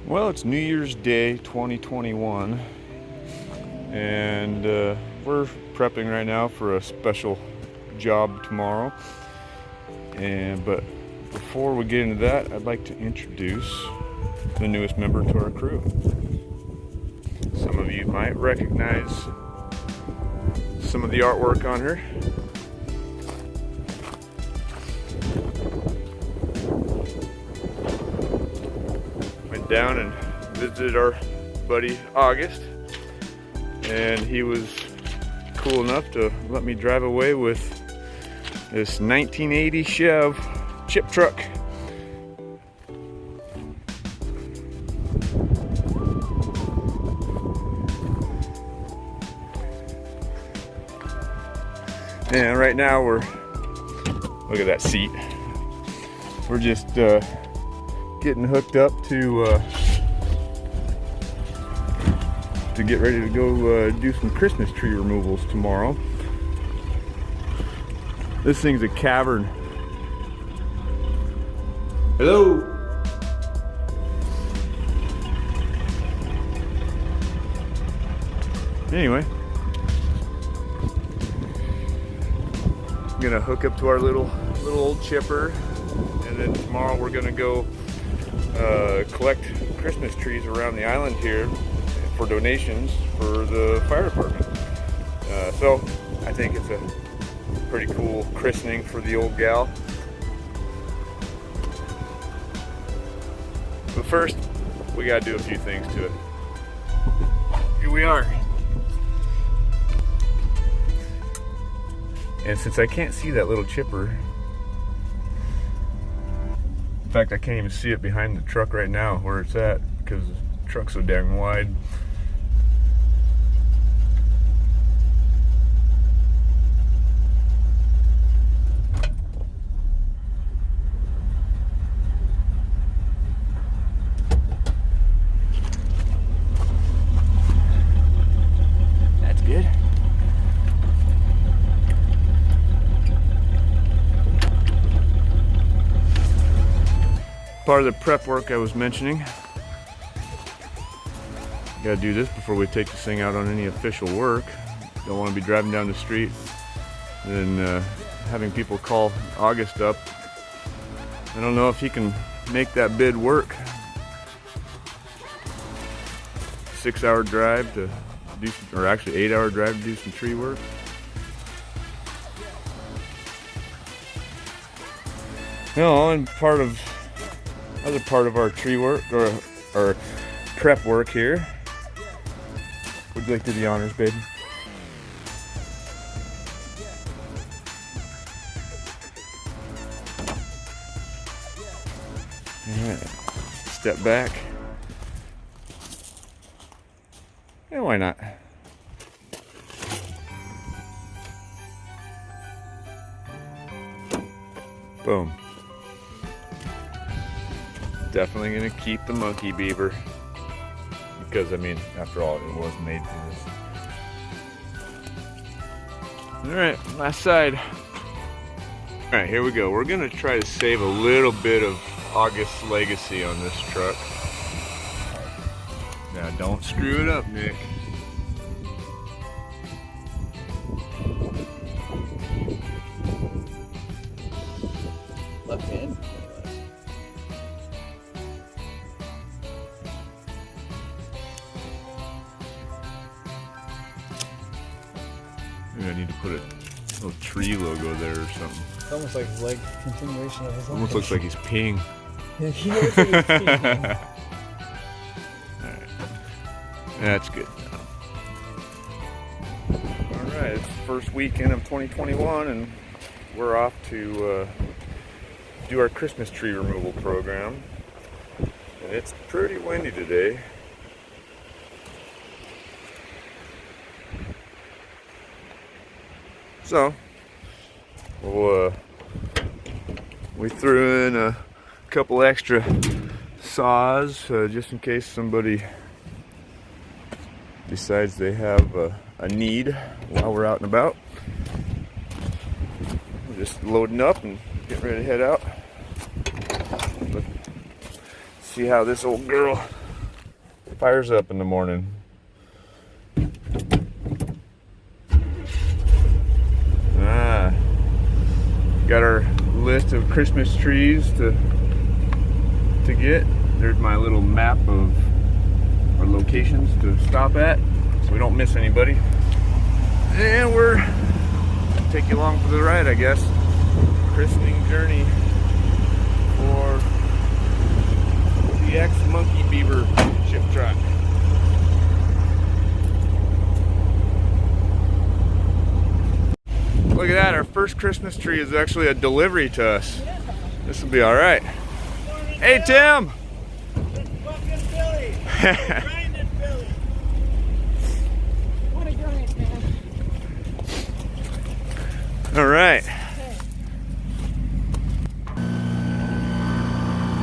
Well, it's New Year's Day 2021, and we're prepping right now for a special job tomorrow. But before we get into that, I'd like to introduce the newest member to our crew. Some of you might recognize some of the artwork on her. Went down and visited our buddy August, and he was cool enough to let me drive away with this 1980 Chevy chip truck. And right now look at that seat. We're just getting hooked up to get ready to go do some Christmas tree removals tomorrow. This thing's a cavern. Hello. Anyway, I'm gonna hook up to our little old chipper, and then tomorrow we're gonna go collect Christmas trees around the island here for donations for the fire department. So I think it's a pretty cool christening for the old gal. But first, we gotta do a few things to it. Here we are. And since I can't see that little chipper, in fact I can't even see it behind the truck right now where it's at because the truck's so dang wide. That's good. Part of the prep work I was mentioning. Gotta do this before we take this thing out on any official work. Don't want to be driving down the street and having people call August up. I don't know if he can make that bid work. 6-hour drive to do some, or actually 8-hour drive to do some tree work. No, and other part of our tree work, or our prep work here. Would you like to do the honors, baby? Alright, step back. Yeah, why not? Boom. Definitely gonna keep the monkey beaver because, I mean, after all, it was made for this. Alright, last side. Alright, here we go. We're gonna try to save a little bit of August's legacy on this truck. Now, don't screw it up, Nick. Left hand. Maybe I need to put a little tree logo there or something. It's almost like his leg continuation of his Almost looks like he's peeing. He looks like he's peeing. Alright. That's good. Alright, it's the first weekend of 2021 and we're off to do our Christmas tree removal program. And it's pretty windy today. So, we threw in a couple extra saws just in case somebody decides they have a need while we're out and about. We're just loading up and getting ready to head out. Let's see how this old girl Fires up in the morning. Got our list of Christmas trees to get. There's my little map of our locations to stop at, so we don't miss anybody. And we're gonna take you along for the ride, I guess. Christening journey for the ex-Monkey Beaver ship truck. Look at that, our first Christmas tree is actually a delivery to us. This will be all right. Hey, Tim! It's fucking Billy! Grinding Billy! What a grind, man. All right.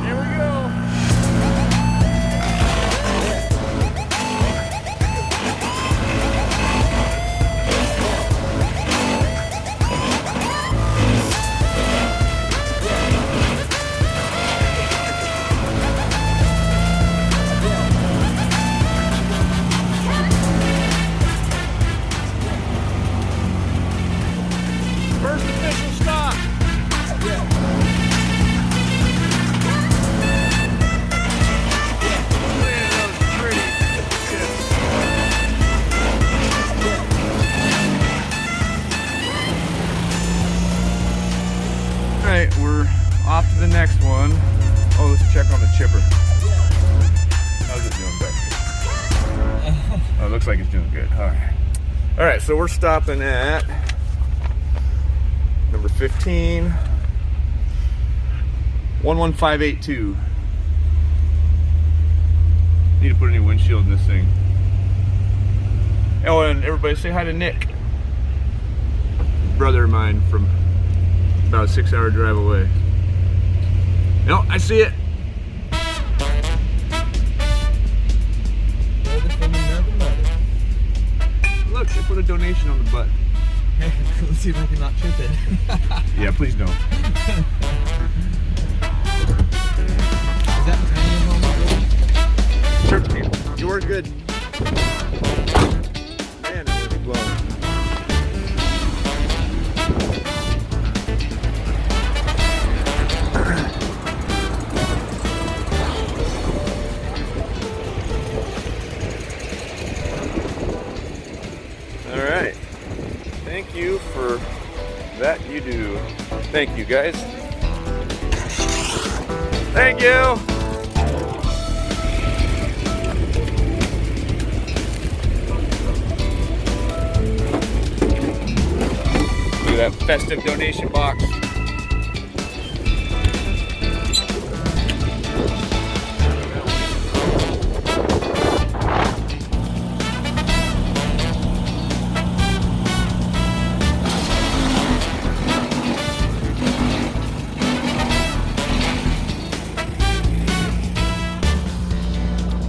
Here we go. First official stop. Alright, we're off to the next one. Oh, let's check on the chipper. How's it doing back here? Oh, it looks like it's doing good. Alright. Alright, so we're stopping at number 15, 11582. Need to put a new windshield in this thing. Oh, and everybody say hi to Nick. Brother of mine from about a 6-hour drive away. No, I see it. Look, they put a donation on the butt. Let's see if I can not trip it. Yeah, please don't. Is that tiny as well? Sure, you were good. Man, that was blowing. All right. Thank you for that you do. Thank you, guys. Thank you. Look at that festive donation box.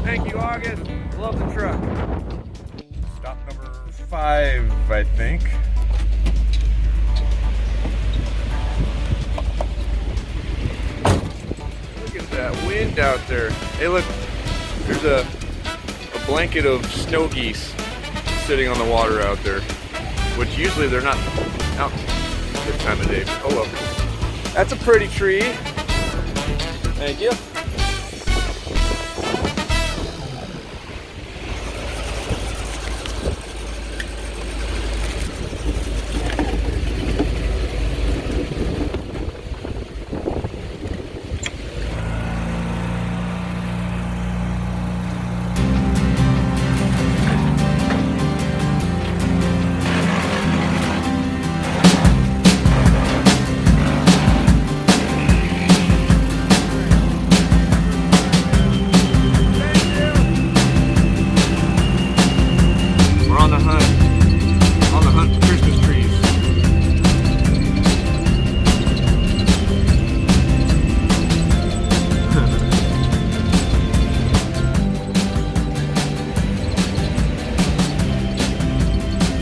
Thank you, August. Love the truck. Stop number 5, I think. Look at that wind out there. Hey, look, there's a blanket of snow geese sitting on the water out there, which usually they're not out this time of day. Oh well. That's a pretty tree. Thank you.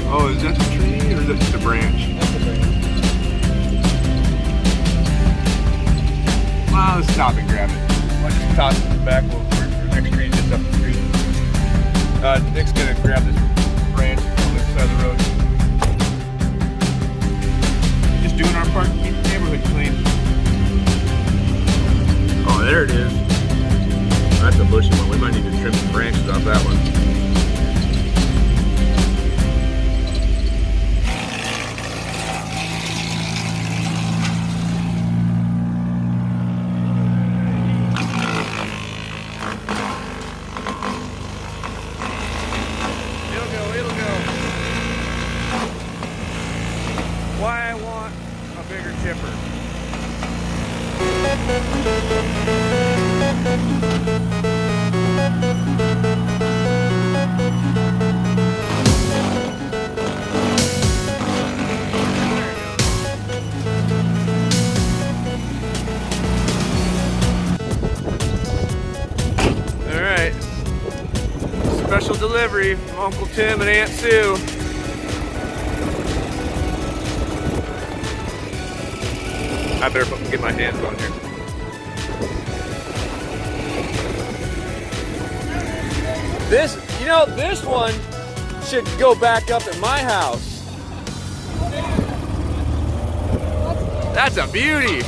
Oh, is that the tree or is that just a branch? That's a branch. Well, let's stop and grab it. Why don't you toss it in the back? Well, our next tree is just up the street. bushy one. We might need to trim some branches off that one. It'll go. Why I want a bigger chipper. All right, special delivery from Uncle Tim and Aunt Sue. I better get my hands on here. This one should go back up at my house. That's a beauty.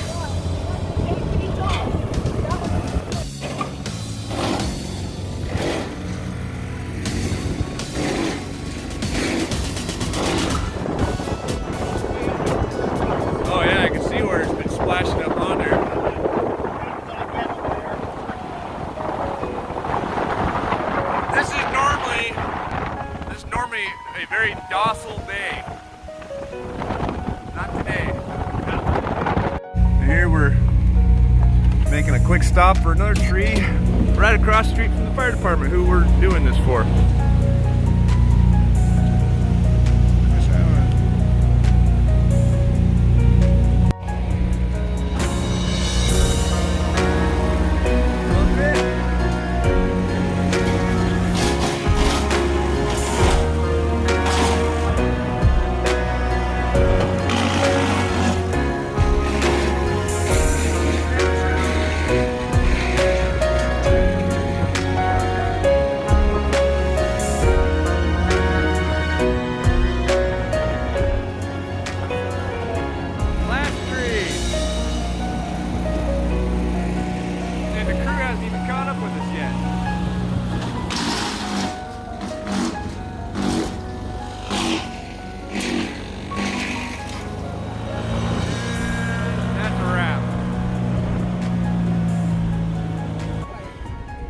Oh yeah, I can see where it's been splashing up on there. This is normally a very docile day. Not today. And here we're making a quick stop for another tree right across the street from the fire department, who we're doing this for.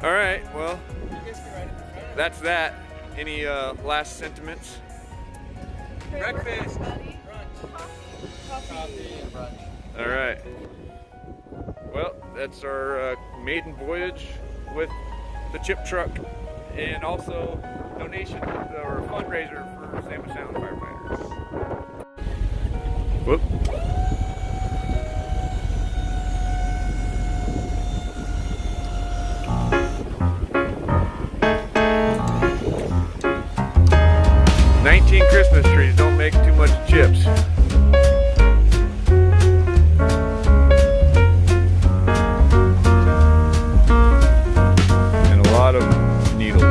All right, well, that's that. Any last sentiments? Breakfast. Coffee and brunch. All right. Well, that's our maiden voyage with the chip truck, and also donation or fundraiser for Salmon Sound firefighters. Whoop. Christmas trees don't make too much chips. And a lot of needles.